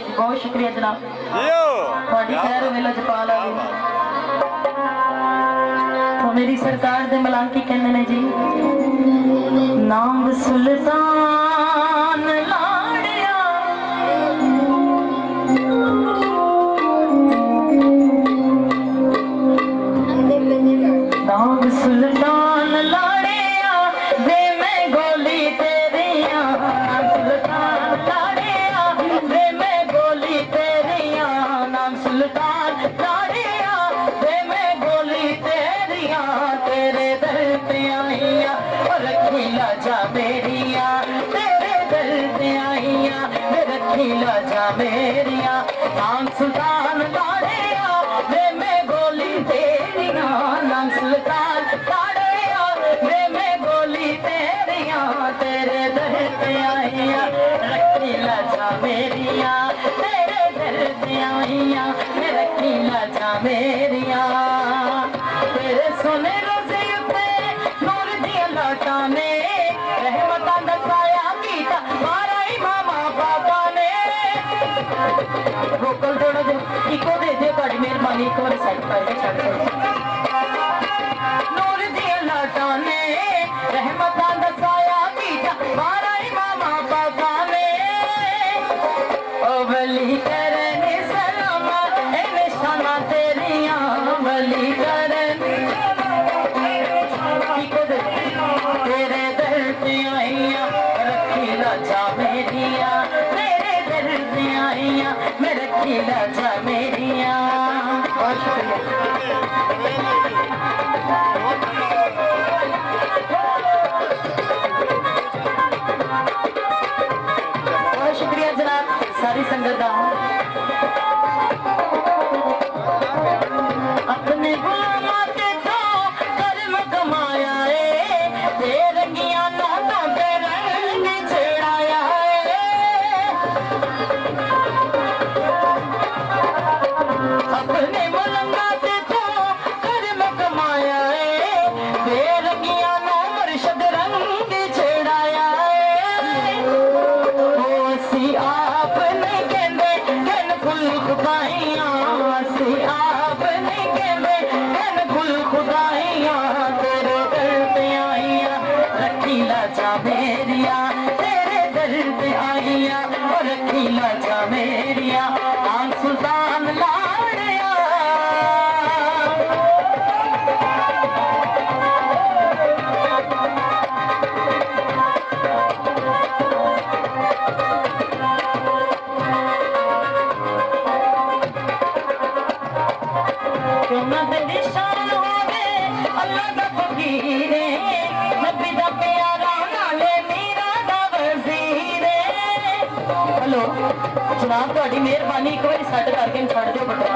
जी बहुत शुक्रिया जनाब थोड़ी खैर वेला जपाल आ गई तो मेरी सरकार दे मलांकी कहंदे ने जी नाम सुल्तान लाड़िया नाम सुल्तान लाड़िया दे मैं गोली तेरिया सुल्तान लाड़िया दे मैं गोली तेरिया नाम सुल्तान लाड़िया दे मैं गोली तेरिया तेरे दर पे आईया और रखी लाजा मेरिया तेरे दर पे आईया रखी लाजा मेरिया नाम सुल्तान लाड़िया दे मैं गोली तेरिया नाम सुल्तान लाड़िया दे मैं गोली तेरिया तेरे दर पे आईया रखी लाजा मेरिया तेरे दर पे आईया रखी लाजा मेरिया तेरे सोने रोजे उत्ते नूर दिया लाटा ने रहमतां दा साया कीता मारा इमामा बाबा ने वोकल थोड़ा जो इको दे दे बड़ी मेहरबानी एक बार सेट करके छड़ दो नूर दिया लाटा ने रहमतां दा साया कीता मारा इमामा बाबा ने ओ वली करने सलामा ए निशाना तेरिया वली करने तेरे दर पे आईया रखी लाजा मेरिया तेरे दर पे आईया मैं रखी लाजा मेरिया बहुत शुक्रिया जनाब सारी संगत का अपने गुलामा ते तो कर्म कमाया है ते रंगिया नोटों ते रंग छेड़ाया है अपने मुलंगा ते तो कर्म कमाया है ते रंगिया नो मुर्शद रंग छेड़ाया है ओ सी आप नहीं कहंदे कन फुल खुदाइयां सी आप नहीं कहंदे कन फुल खुदाइयां तेरे दर पे आईया रखी लाजा मेरिया तेरे दर पे आईया और रखी लाजा मेरिया नाम सुल्तान लाड़िया क्यों ना तेरी शान होवे अल्लाह दा फकीर नबी दा प्यारा नाले मीरा दा वजीर हेलो जनाब ਤੁਹਾਡੀ ਮਿਹਰਬਾਨੀ ਇੱਕ ਵਾਰੀ ਸੈੱਟ ਕਰਕੇ ਛੱਡ ਦਿਓ ਬਟਨਾ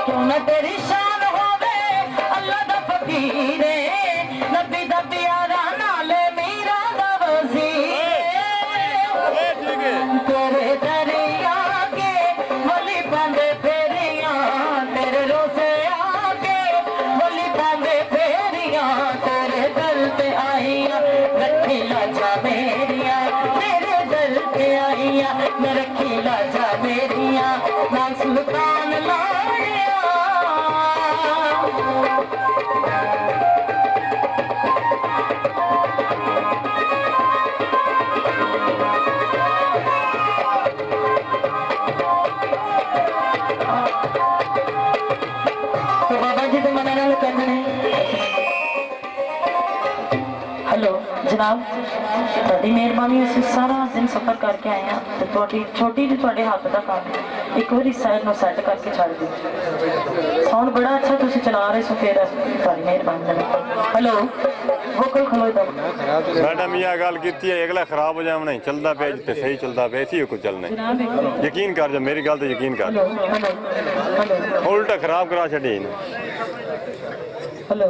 क्यों ना तेरी शान होवे अल्लाह दा फकीर नबी दा प्यारा नाले मीरा दा वजीर तेरे दरिया के वली पांदे फेरियां तेरे रोसे आके वली पांदे फेरियां तेरे दर पे आईया रखी लाजा मेरिया तेरे दर पे आईया मैं रखी लाजा मेरिया नाम सुल्तान लाड़िया तो बाबा जी तो मना नाल कहंदे ने हेलो जनाब ਤੁਹਾਡੀ ਮਿਹਰਬਾਨੀ ਅਸੀਂ ਸਾਰਾ ਦਿਨ ਸਫ਼ਰ ਕਰਕੇ ਆਏ ਹਾਂ ਤੇ ਤੁਹਾਡੀ ਛੋਟੀ ਜਿਹੀ ਤੁਹਾਡੇ ਹੱਥ ਦਾ ਕੰਮ ਇੱਕ ਵਾਰੀ ਸਾਈਡ ਨੂੰ ਸੈੱਟ ਕਰਕੇ ਛੱਡ ਦਿਓ ਸਾਊਂਡ ਬੜਾ ਅੱਛਾ ਤੁਸੀਂ ਚਲਾ ਰਹੇ ਸੋ ਫਿਰ ਤੁਹਾਡੀ ਮਿਹਰਬਾਨੀ हेलो वोकल खलो इधर साडा मियां गल कीती है अगला खराब हो जावना चलदा पे जिते सही चलदा पे इसी को चलना यकीन कर जा मेरी गल ते यकीन कर उल्टा खराब करा छड़ी हेलो